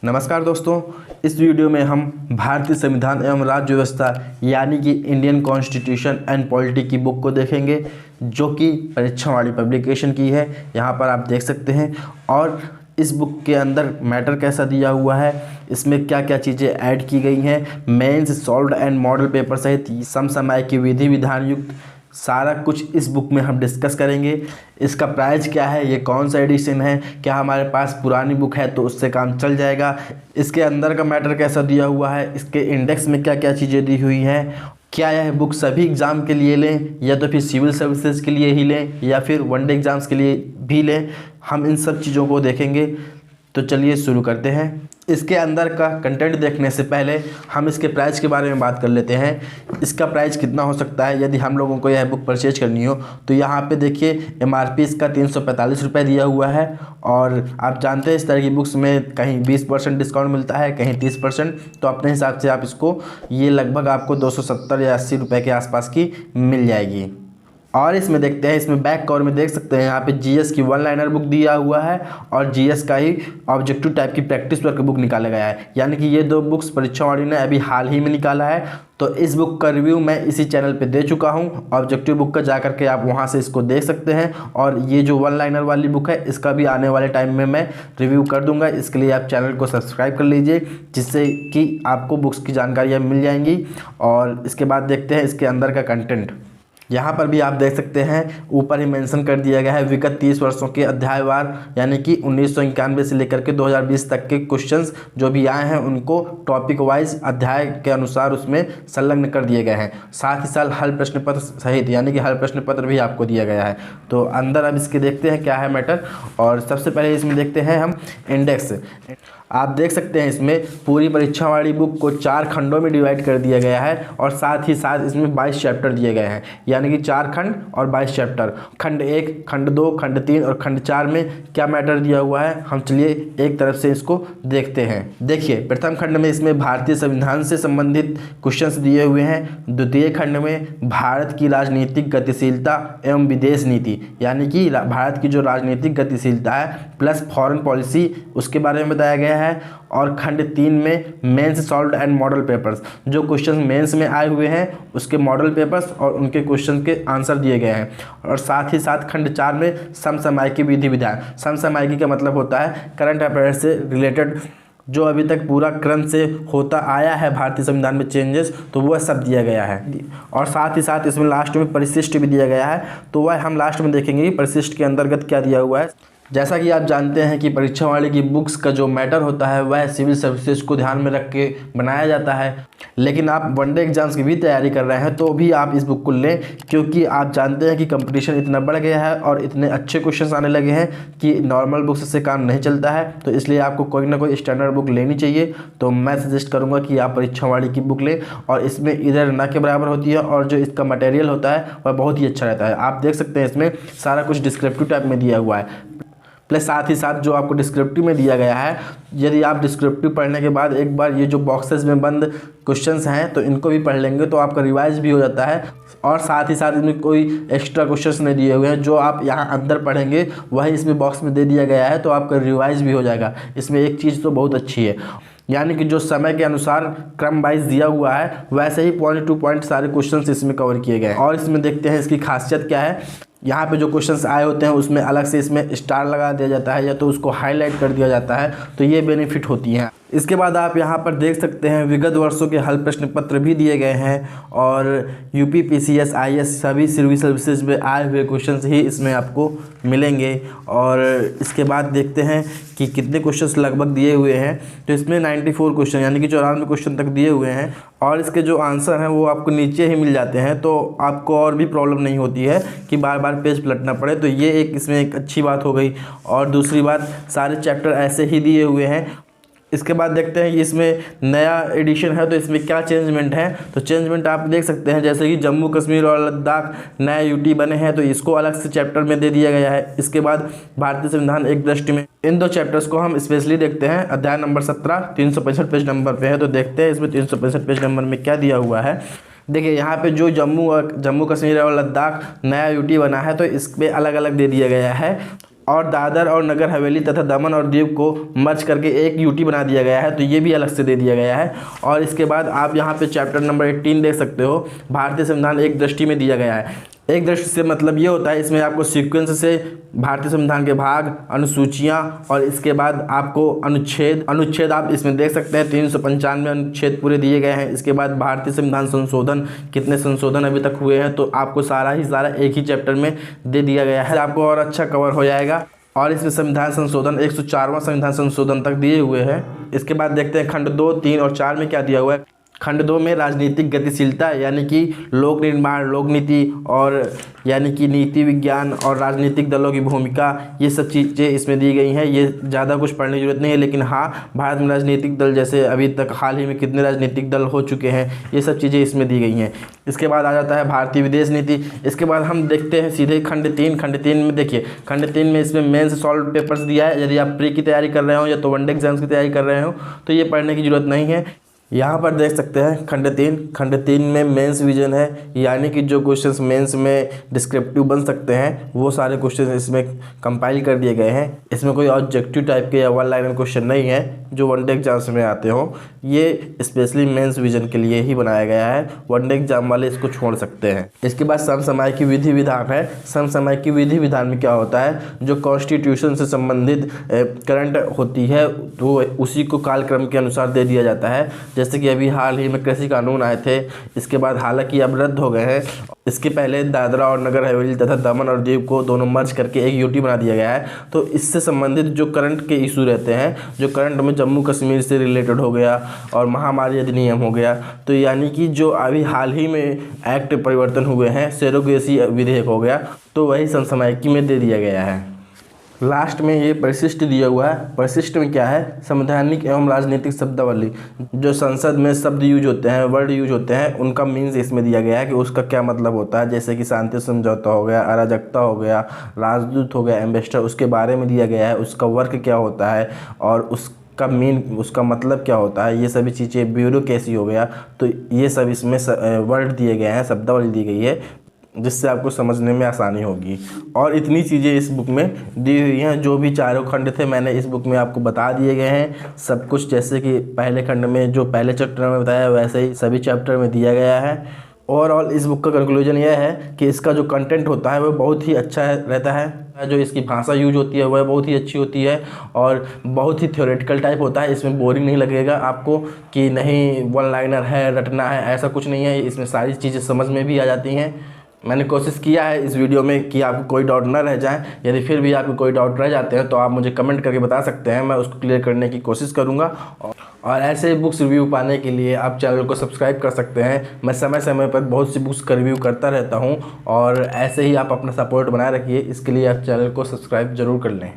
नमस्कार दोस्तों, इस वीडियो में हम भारतीय संविधान एवं राज्य व्यवस्था यानी कि इंडियन कॉन्स्टिट्यूशन एंड पॉलिटी की बुक को देखेंगे, जो कि परीक्षा वाली पब्लिकेशन की है। यहाँ पर आप देख सकते हैं। और इस बुक के अंदर मैटर कैसा दिया हुआ है, इसमें क्या क्या चीज़ें ऐड की गई हैं, mains, solved and model paper सहित समसामयिक की विधि विधान युक्त सारा कुछ इस बुक में हम डिस्कस करेंगे। इसका प्राइस क्या है, ये कौन सा एडिशन है, क्या हमारे पास पुरानी बुक है तो उससे काम चल जाएगा, इसके अंदर का मैटर कैसा दिया हुआ है, इसके इंडेक्स में क्या क्या चीज़ें दी हुई हैं, क्या यह बुक सभी एग्ज़ाम के लिए लें या तो फिर सिविल सर्विसेज के लिए ही लें या फिर वनडे एग्ज़ाम्स के लिए भी लें, हम इन सब चीज़ों को देखेंगे। तो चलिए शुरू करते हैं। इसके अंदर का कंटेंट देखने से पहले हम इसके प्राइस के बारे में बात कर लेते हैं। इसका प्राइस कितना हो सकता है यदि हम लोगों को यह बुक परचेज करनी हो। तो यहाँ पे देखिए MRP इसका 345 रुपये दिया हुआ है। और आप जानते हैं इस तरह की बुक्स में कहीं 20% डिस्काउंट मिलता है, कहीं 30%। तो अपने हिसाब से आप इसको, ये लगभग आपको 270 या 80 रुपये के आसपास की मिल जाएगी। और इसमें देखते हैं, इसमें बैक कवर में देख सकते हैं यहाँ पे GS की 1 लाइनर बुक दिया हुआ है और GS का ही ऑब्जेक्टिव टाइप की प्रैक्टिस वर्क बुक निकाला गया है। यानी कि ये दो बुक्स परीक्षा वाली ने अभी हाल ही में निकाला है। तो इस बुक का रिव्यू मैं इसी चैनल पे दे चुका हूँ। ऑब्जेक्टिव बुक का जा करके आप वहाँ से इसको देख सकते हैं। और ये जो 1 लाइनर वाली बुक है, इसका भी आने वाले टाइम में मैं रिव्यू कर दूंगा। इसके लिए आप चैनल को सब्सक्राइब कर लीजिए, जिससे कि आपको बुक्स की जानकारियाँ मिल जाएंगी। और इसके बाद देखते हैं इसके अंदर का कंटेंट। यहाँ पर भी आप देख सकते हैं, ऊपर ही मेंशन कर दिया गया है विगत 30 वर्षों के अध्यायवार, यानी कि 1991 से लेकर के 2020 तक के क्वेश्चंस जो भी आए हैं उनको टॉपिक वाइज अध्याय के अनुसार उसमें संलग्न कर दिए गए हैं। साथ ही साथ हल प्रश्न पत्र सहित, यानी कि हल प्रश्न पत्र भी आपको दिया गया है। तो अंदर अब इसके देखते हैं क्या है मैटर। और सबसे पहले इसमें देखते हैं हम इंडेक्स। आप देख सकते हैं इसमें पूरी परीक्षा वाली बुक को 4 खंडों में डिवाइड कर दिया गया है। और साथ ही साथ इसमें 22 चैप्टर दिए गए हैं, यानी कि 4 खंड और 22 चैप्टर। खंड 1, खंड 2, खंड 3 और खंड 4 में क्या मैटर दिया हुआ है, हम चलिए एक तरफ से इसको देखते हैं। देखिए, प्रथम खंड में इसमें भारतीय संविधान से संबंधित क्वेश्चंस दिए हुए हैं। द्वितीय खंड में भारत की राजनीतिक गतिशीलता एवं विदेश नीति, यानी कि भारत की जो राजनीतिक गतिशीलता है प्लस फॉरेन पॉलिसी, उसके बारे में बताया गया है। और खंड 3 में mains, solved and model papers, जो क्वेश्चन मेंस में आए हुए हैं उसके मॉडल पेपर्स और उनके क्वेश्चन के आंसर दिए गए हैं। और साथ ही साथ खंड 4 में समसामयिक की विधि विधान। समसामयिक का मतलब होता है करंट अफेयर्स से रिलेटेड, जो अभी तक पूरा क्रम से होता आया है भारतीय संविधान में चेंजेस, तो वह सब दिया गया है। और साथ ही साथ इसमें लास्ट में परिशिष्ट भी दिया गया है। तो वह हम लास्ट में देखेंगे कि परिशिष्ट के अंतर्गत क्या दिया हुआ है। जैसा कि आप जानते हैं कि परीक्षा वाले की बुक्स का जो मैटर होता है वह सिविल सर्विसेज को ध्यान में रख के बनाया जाता है। लेकिन आप वनडे एग्जाम्स की भी तैयारी कर रहे हैं तो भी आप इस बुक को लें, क्योंकि आप जानते हैं कि कंपटीशन इतना बढ़ गया है और इतने अच्छे क्वेश्चंस आने लगे हैं कि नॉर्मल बुक्स से काम नहीं चलता है। तो इसलिए आपको कोई ना कोई स्टैंडर्ड बुक लेनी चाहिए। तो मैं सजेस्ट करूँगा कि आप परीक्षा वाली की बुक लें। और इसमें इधर न के बराबर होती है और जो इसका मटेरियल होता है वह बहुत ही अच्छा रहता है। आप देख सकते हैं इसमें सारा कुछ डिस्क्रिप्टिव टाइप में दिया हुआ है। प्लस साथ ही साथ जो आपको डिस्क्रिप्टिव में दिया गया है, यदि आप डिस्क्रिप्टिव पढ़ने के बाद एक बार ये जो बॉक्सेस में बंद क्वेश्चंस हैं तो इनको भी पढ़ लेंगे तो आपका रिवाइज भी हो जाता है। और साथ ही साथ इसमें कोई एक्स्ट्रा क्वेश्चंस नहीं दिए हुए हैं, जो आप यहाँ अंदर पढ़ेंगे वही इसमें बॉक्स में दे दिया गया है, तो आपका रिवाइज भी हो जाएगा। इसमें एक चीज़ तो बहुत अच्छी है, यानी कि जो समय के अनुसार क्रम वाइज दिया हुआ है वैसे ही पॉइंट टू पॉइंट सारे क्वेश्चंस इसमें कवर किए गए हैं। और इसमें देखते हैं इसकी खासियत क्या है। यहाँ पे जो क्वेश्चंस आए होते हैं उसमें अलग से इसमें स्टार लगा दिया जाता है या तो उसको हाईलाइट कर दिया जाता है, तो ये बेनिफिट होती हैं। इसके बाद आप यहाँ पर देख सकते हैं विगत वर्षों के हल प्रश्न पत्र भी दिए गए हैं। और UP PCS IAS सभी सिविल सर्विसेज में आए हुए क्वेश्चंस ही इसमें आपको मिलेंगे। और इसके बाद देखते हैं कि कितने क्वेश्चंस लगभग दिए हुए हैं। तो इसमें 94 क्वेश्चन, यानी कि 94 क्वेश्चन तक दिए हुए हैं। और इसके जो आंसर हैं वो आपको नीचे ही मिल जाते हैं, तो आपको और भी प्रॉब्लम नहीं होती है कि बार बार पेज पलटना पड़े। तो ये एक इसमें एक अच्छी बात हो गई। और दूसरी बात, सारे चैप्टर ऐसे ही दिए हुए हैं। इसके बाद देखते हैं कि इसमें नया एडिशन है तो इसमें क्या चेंजमेंट है। तो चेंजमेंट आप देख सकते हैं, जैसे कि जम्मू कश्मीर और लद्दाख नए UT बने हैं तो इसको अलग से चैप्टर में दे दिया गया है। इसके बाद भारतीय संविधान एक दृष्टि में, इन 2 चैप्टर्स को हम स्पेशली देखते हैं। अध्याय नंबर 17 365 पेज नंबर पे है, तो देखते हैं इसमें 365 पेज नंबर में क्या दिया हुआ है। देखिए यहाँ पे जो जम्मू कश्मीर और लद्दाख नया UT बना है तो इस पर अलग अलग दे दिया गया है। और दादर और नगर हवेली तथा दमन और दीव को मर्ज करके एक यूटी बना दिया गया है, तो ये भी अलग से दे दिया गया है। और इसके बाद आप यहाँ पे चैप्टर नंबर 18 देख सकते हो, भारतीय संविधान एक दृष्टि में दिया गया है। एक दृष्टि से मतलब ये होता है, इसमें आपको सीक्वेंस से भारतीय संविधान के भाग, अनुसूचियाँ और इसके बाद आपको अनुच्छेद आप इसमें देख सकते हैं 395 अनुच्छेद पूरे दिए गए हैं। इसके बाद भारतीय संविधान संशोधन, कितने संशोधन अभी तक हुए हैं, तो आपको सारा एक ही चैप्टर में दे दिया गया है, आपको और अच्छा कवर हो जाएगा। और इसमें संविधान संशोधन 104वां संविधान संशोधन तक दिए हुए हैं। इसके बाद देखते हैं खंड 2, 3 और 4 में क्या दिया हुआ है। खंड 2 में राजनीतिक गतिशीलता यानी कि लोक निर्माण, लोक नीति और यानी कि नीति विज्ञान और राजनीतिक दलों की भूमिका, ये सब चीज़ें इसमें दी गई हैं। ये ज़्यादा कुछ पढ़ने की जरूरत नहीं है, लेकिन हाँ, भारत में राजनीतिक दल जैसे अभी तक हाल ही में कितने राजनीतिक दल हो चुके हैं, ये सब चीज़ें इसमें दी गई हैं। इसके बाद आ जाता है भारतीय विदेश नीति। इसके बाद हम देखते हैं सीधे खंड 3 में। देखिए खंड 3 में इसमें मेंस सॉल्व पेपर्स दिया है। यदि आप प्री की तैयारी कर रहे हो या तो वनडे एग्जाम्स की तैयारी कर रहे हो तो ये पढ़ने की जरूरत नहीं है। यहाँ पर देख सकते हैं खंड 3 में मेंस विजन है, यानी कि जो क्वेश्चंस मेंस में डिस्क्रिप्टिव बन सकते हैं वो सारे क्वेश्चंस इसमें कंपाइल कर दिए गए हैं। इसमें कोई ऑब्जेक्टिव टाइप के या वन लाइनर क्वेश्चन नहीं है जो वनडे एग्जाम्स में आते हो, ये स्पेशली मेंस विजन के लिए ही बनाया गया है। वनडे एग्जाम वाले इसको छोड़ सकते हैं। इसके बाद समसामयिक विधि विधान है। समसामयिक विधि विधान में क्या होता है, जो कॉन्स्टिट्यूशन से संबंधित करंट होती है तो उसी को कालक्रम के अनुसार दे दिया जाता है। जैसे कि अभी हाल ही में कृषि कानून आए थे, इसके बाद हालांकि अब रद्द हो गए हैं। इसके पहले दादरा और नगर हवेली तथा दमन और दीव को दोनों मर्ज करके एक यूटी बना दिया गया है। तो इससे संबंधित जो करंट के इशू रहते हैं, जो करंट में जम्मू कश्मीर से रिलेटेड हो गया और महामारी अधिनियम हो गया, तो यानी कि जो अभी हाल ही में एक्ट परिवर्तन हुए हैं, सेरोगेसी विधेयक हो गया, तो वही समसामयिकी में दे दिया गया है। लास्ट में ये परिशिष्ट दिया हुआ है। परिशिष्ट में क्या है, संवैधानिक एवं राजनीतिक शब्दावली, जो संसद में शब्द यूज होते हैं, वर्ड यूज होते हैं, उनका मीन्स इसमें दिया गया है कि उसका क्या मतलब होता है। जैसे कि शांति समझौता हो गया, अराजकता हो गया, राजदूत हो गया, एम्बेसडर, उसके बारे में दिया गया है। उसका वर्क क्या होता है और उसका उसका मतलब क्या होता है, ये सभी चीज़ें, ब्यूरोक्रेसी हो गया, तो ये सब इसमें वर्ड दिए गए हैं, शब्दावली दी गई है, जिससे आपको समझने में आसानी होगी। और इतनी चीज़ें इस बुक में दी हुई हैं। जो भी चारों खंड थे मैंने इस बुक में आपको बता दिए गए हैं सब कुछ। जैसे कि पहले खंड में जो पहले चैप्टर में बताया, वैसे ही सभी चैप्टर में दिया गया है। ओवरऑल इस बुक का कंक्लूजन यह है कि इसका जो कंटेंट होता है वो बहुत ही अच्छा रहता है। जो इसकी भाषा यूज होती है वह बहुत ही अच्छी होती है और बहुत ही थ्योरेटिकल टाइप होता है। इसमें बोरिंग नहीं लगेगा आपको कि नहीं वन लाइनर है, रटना है, ऐसा कुछ नहीं है। इसमें सारी चीज़ें समझ में भी आ जाती हैं। मैंने कोशिश किया है इस वीडियो में कि आपको कोई डाउट ना रह जाए। यदि फिर भी आपको कोई डाउट रह जाते हैं तो आप मुझे कमेंट करके बता सकते हैं, मैं उसको क्लियर करने की कोशिश करूंगा। और ऐसे ही बुक्स रिव्यू पाने के लिए आप चैनल को सब्सक्राइब कर सकते हैं। मैं समय समय पर बहुत सी बुक्स का रिव्यू करता रहता हूं और ऐसे ही आप अपना सपोर्ट बनाए रखिए। इसके लिए आप चैनल को सब्सक्राइब ज़रूर कर लें।